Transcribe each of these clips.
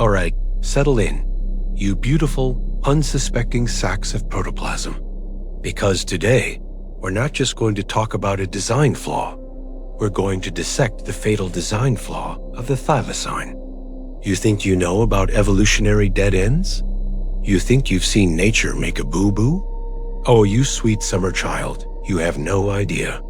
All right, settle in, you beautiful, unsuspecting sacks of protoplasm. Because today, we're not just going to talk about a design flaw. We're going to dissect the fatal design flaw of the thylacine. You think you know about evolutionary dead ends? You think you've seen nature make a boo-boo? Oh, you sweet summer child, you have no idea.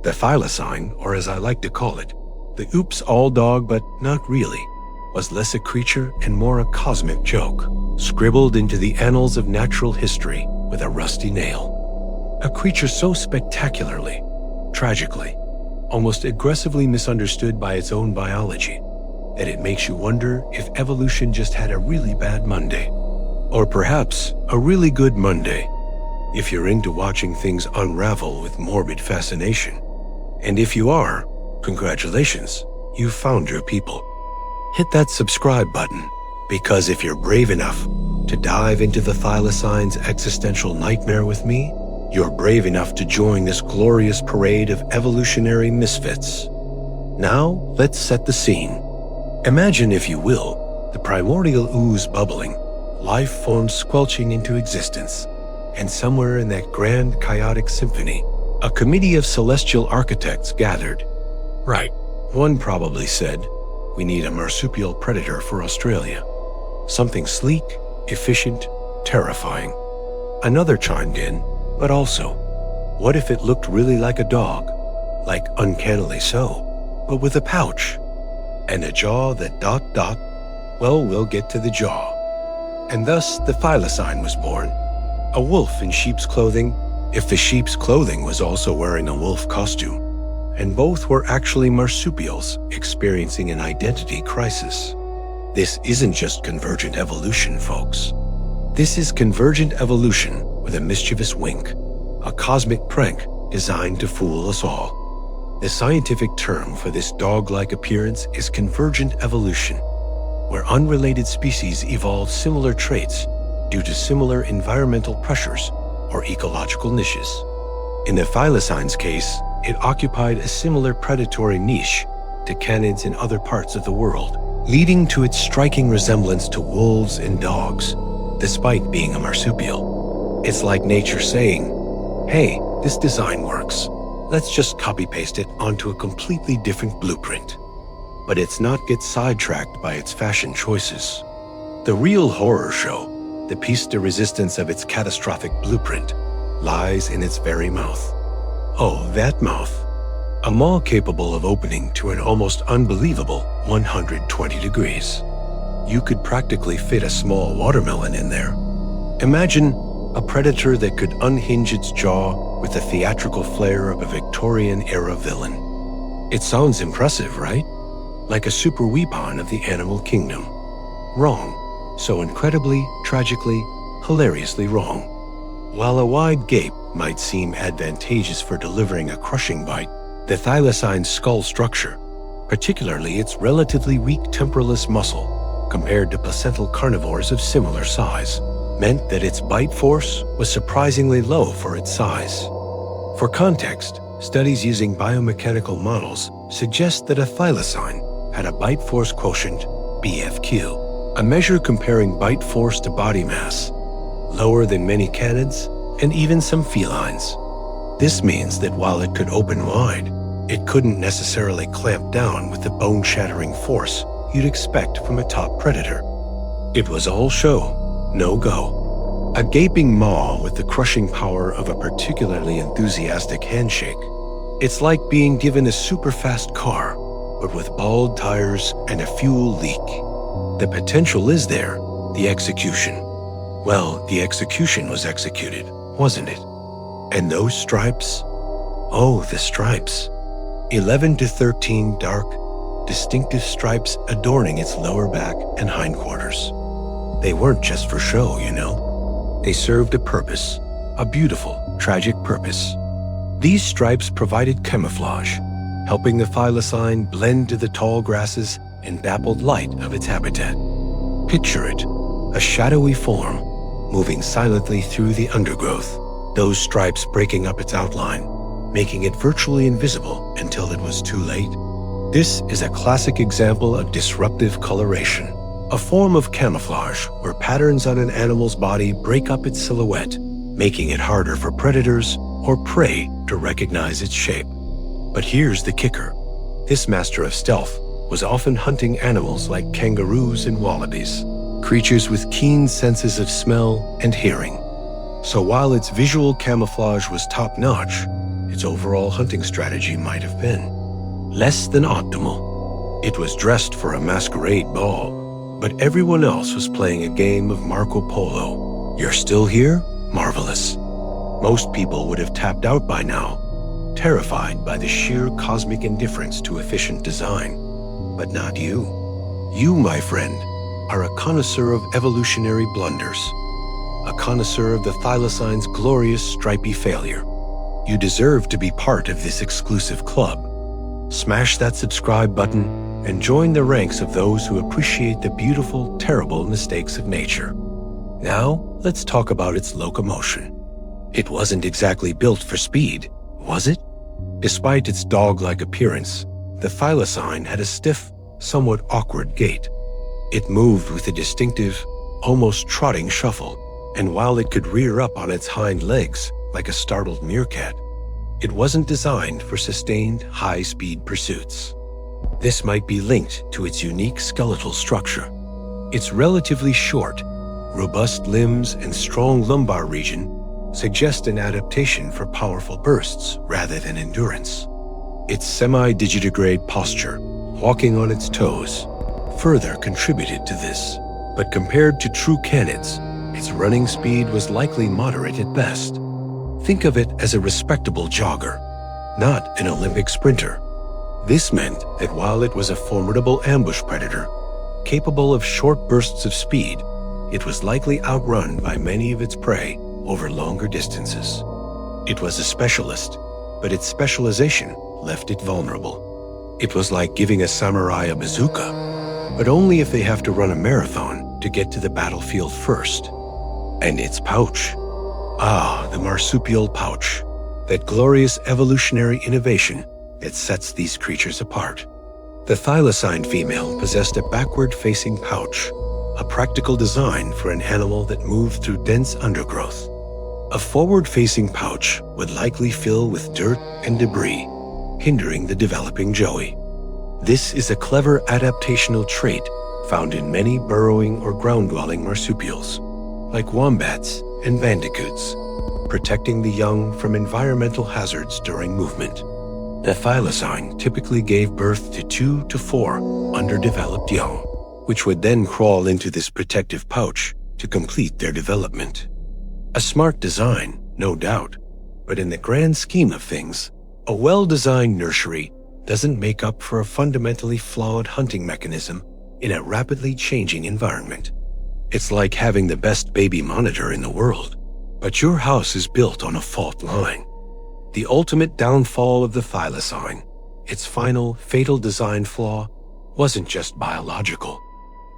The thylacine, or as I like to call it, the oops all dog but not really, was less a creature and more a cosmic joke, scribbled into the annals of natural history with a rusty nail. A creature so spectacularly, tragically, almost aggressively misunderstood by its own biology, that it makes you wonder if evolution just had a really bad Monday. Or perhaps a really good Monday, if you're into watching things unravel with morbid fascination. And if you are, congratulations, you've found your people. Hit that subscribe button, because if you're brave enough to dive into the thylacine's existential nightmare with me, you're brave enough to join this glorious parade of evolutionary misfits. Now, let's set the scene. Imagine, if you will, the primordial ooze bubbling, life forms squelching into existence, and somewhere in that grand chaotic symphony, a committee of celestial architects gathered. Right, one probably said, we need a marsupial predator for Australia. Something sleek, efficient, terrifying. Another chimed in, but also, what if it looked really like a dog? Like uncannily so, but with a pouch. And a jaw that ... Well, we'll get to the jaw. And thus the thylacine was born. A wolf in sheep's clothing, if the sheep's clothing was also wearing a wolf costume. And both were actually marsupials experiencing an identity crisis. This isn't just convergent evolution, folks. This is convergent evolution with a mischievous wink, a cosmic prank designed to fool us all. The scientific term for this dog-like appearance is convergent evolution, where unrelated species evolve similar traits due to similar environmental pressures or ecological niches. In the thylacine's case, it occupied a similar predatory niche to canids in other parts of the world, leading to its striking resemblance to wolves and dogs, despite being a marsupial. It's like nature saying, hey, this design works. Let's just copy-paste it onto a completely different blueprint. But it's not get sidetracked by its fashion choices. The real horror show, the piece de resistance of its catastrophic blueprint, lies in its very mouth. Oh, that mouth. A maw capable of opening to an almost unbelievable 120 degrees. You could practically fit a small watermelon in there. Imagine a predator that could unhinge its jaw with the theatrical flair of a Victorian-era villain. It sounds impressive, right? Like a super weapon of the animal kingdom. Wrong. So incredibly, tragically, hilariously wrong. While a wide gape might seem advantageous for delivering a crushing bite, the thylacine's skull structure, particularly its relatively weak temporalis muscle, compared to placental carnivores of similar size, meant that its bite force was surprisingly low for its size. For context, studies using biomechanical models suggest that a thylacine had a bite force quotient, BFQ, a measure comparing bite force to body mass, lower than many canids and even some felines. This means that while it could open wide, it couldn't necessarily clamp down with the bone-shattering force you'd expect from a top predator. It was all show, no go. A gaping maw with the crushing power of a particularly enthusiastic handshake. It's like being given a super-fast car, but with bald tires and a fuel leak. The potential is there, the execution. Well, the execution was executed, wasn't it? And those stripes? Oh, the stripes. 11 to 13 dark, distinctive stripes adorning its lower back and hindquarters. They weren't just for show, you know. They served a purpose, a beautiful, tragic purpose. These stripes provided camouflage, helping the thylacine blend to the tall grasses and dappled light of its habitat. Picture it, a shadowy form, moving silently through the undergrowth, those stripes breaking up its outline, making it virtually invisible until it was too late. This is a classic example of disruptive coloration, a form of camouflage where patterns on an animal's body break up its silhouette, making it harder for predators or prey to recognize its shape. But here's the kicker. This master of stealth was often hunting animals like kangaroos and wallabies, creatures with keen senses of smell and hearing. So while its visual camouflage was top-notch, its overall hunting strategy might have been less than optimal. It was dressed for a masquerade ball, but everyone else was playing a game of Marco Polo. You're still here? Marvelous. Most people would have tapped out by now, terrified by the sheer cosmic indifference to efficient design. But not you. You, my friend, are a connoisseur of evolutionary blunders, a connoisseur of the Thylacine's glorious stripy failure. You deserve to be part of this exclusive club. Smash that subscribe button and join the ranks of those who appreciate the beautiful, terrible mistakes of nature. Now, let's talk about its locomotion. It wasn't exactly built for speed, was it? Despite its dog-like appearance, the Thylacine had a stiff, somewhat awkward gait. It moved with a distinctive, almost trotting shuffle, and while it could rear up on its hind legs like a startled meerkat, it wasn't designed for sustained, high-speed pursuits. This might be linked to its unique skeletal structure. Its relatively short, robust limbs and strong lumbar region suggest an adaptation for powerful bursts rather than endurance. Its semi-digitigrade posture, walking on its toes, further contributed to this. But compared to true canids, its running speed was likely moderate at best. Think of it as a respectable jogger, not an Olympic sprinter. This meant that while it was a formidable ambush predator, capable of short bursts of speed, it was likely outrun by many of its prey over longer distances. It was a specialist, but its specialization left it vulnerable. It was like giving a samurai a bazooka, but only if they have to run a marathon to get to the battlefield first. And its pouch. Ah, the marsupial pouch, that glorious evolutionary innovation that sets these creatures apart. The Thylacine female possessed a backward-facing pouch, a practical design for an animal that moved through dense undergrowth. A forward-facing pouch would likely fill with dirt and debris, hindering the developing joey. This is a clever adaptational trait found in many burrowing or ground-dwelling marsupials, like wombats and bandicoots, protecting the young from environmental hazards during movement. The Thylacine typically gave birth to 2 to 4 underdeveloped young, which would then crawl into this protective pouch to complete their development. A smart design, no doubt, but in the grand scheme of things, a well-designed nursery doesn't make up for a fundamentally flawed hunting mechanism in a rapidly changing environment. It's like having the best baby monitor in the world, but your house is built on a fault line. The ultimate downfall of the Thylacine, its final fatal design flaw, wasn't just biological.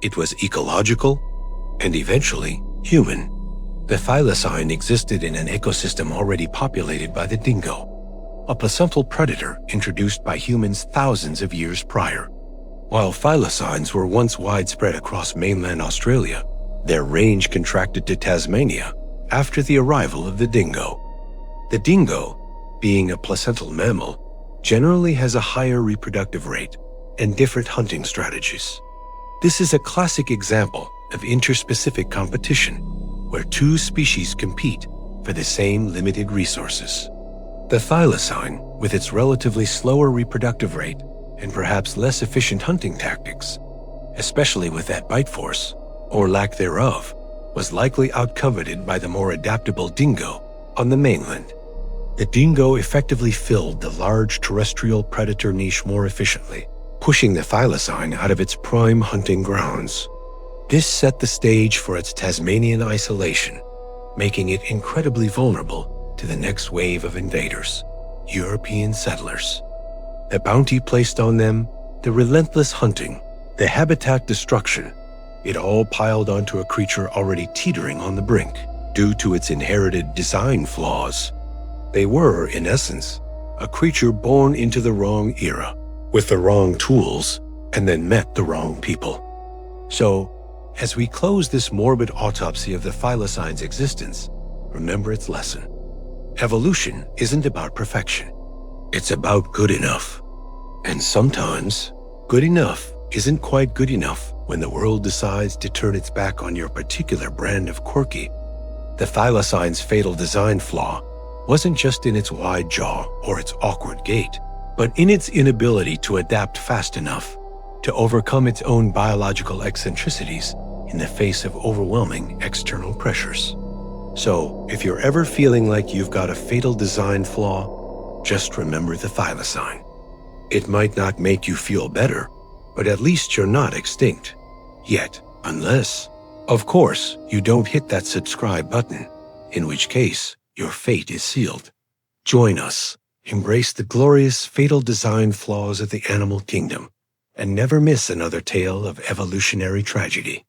It was ecological and eventually human. The Thylacine existed in an ecosystem already populated by the dingo, a placental predator introduced by humans thousands of years prior. While Thylacines were once widespread across mainland Australia, their range contracted to Tasmania after the arrival of the dingo. The dingo, being a placental mammal, generally has a higher reproductive rate and different hunting strategies. This is a classic example of interspecific competition, where 2 species compete for the same limited resources. The Thylacine, with its relatively slower reproductive rate and perhaps less efficient hunting tactics, especially with that bite force, or lack thereof, was likely outcompeted by the more adaptable dingo on the mainland. The dingo effectively filled the large terrestrial predator niche more efficiently, pushing the Thylacine out of its prime hunting grounds. This set the stage for its Tasmanian isolation, making it incredibly vulnerable to the next wave of invaders, European settlers. The bounty placed on them, the relentless hunting, the habitat destruction, it all piled onto a creature already teetering on the brink due to its inherited design flaws. They were, in essence, a creature born into the wrong era, with the wrong tools, and then met the wrong people. So, As we close this morbid autopsy of the Thylacine's existence, remember its lesson. Evolution isn't about perfection. It's about good enough. And sometimes, good enough isn't quite good enough when the world decides to turn its back on your particular brand of quirky. The Thylacine's fatal design flaw wasn't just in its wide jaw or its awkward gait, but in its inability to adapt fast enough to overcome its own biological eccentricities in the face of overwhelming external pressures. So, if you're ever feeling like you've got a fatal design flaw, just remember the Thylacine. It might not make you feel better, but at least you're not extinct. Yet, unless, of course, you don't hit that subscribe button, in which case, your fate is sealed. Join us, embrace the glorious fatal design flaws of the animal kingdom, and never miss another tale of evolutionary tragedy.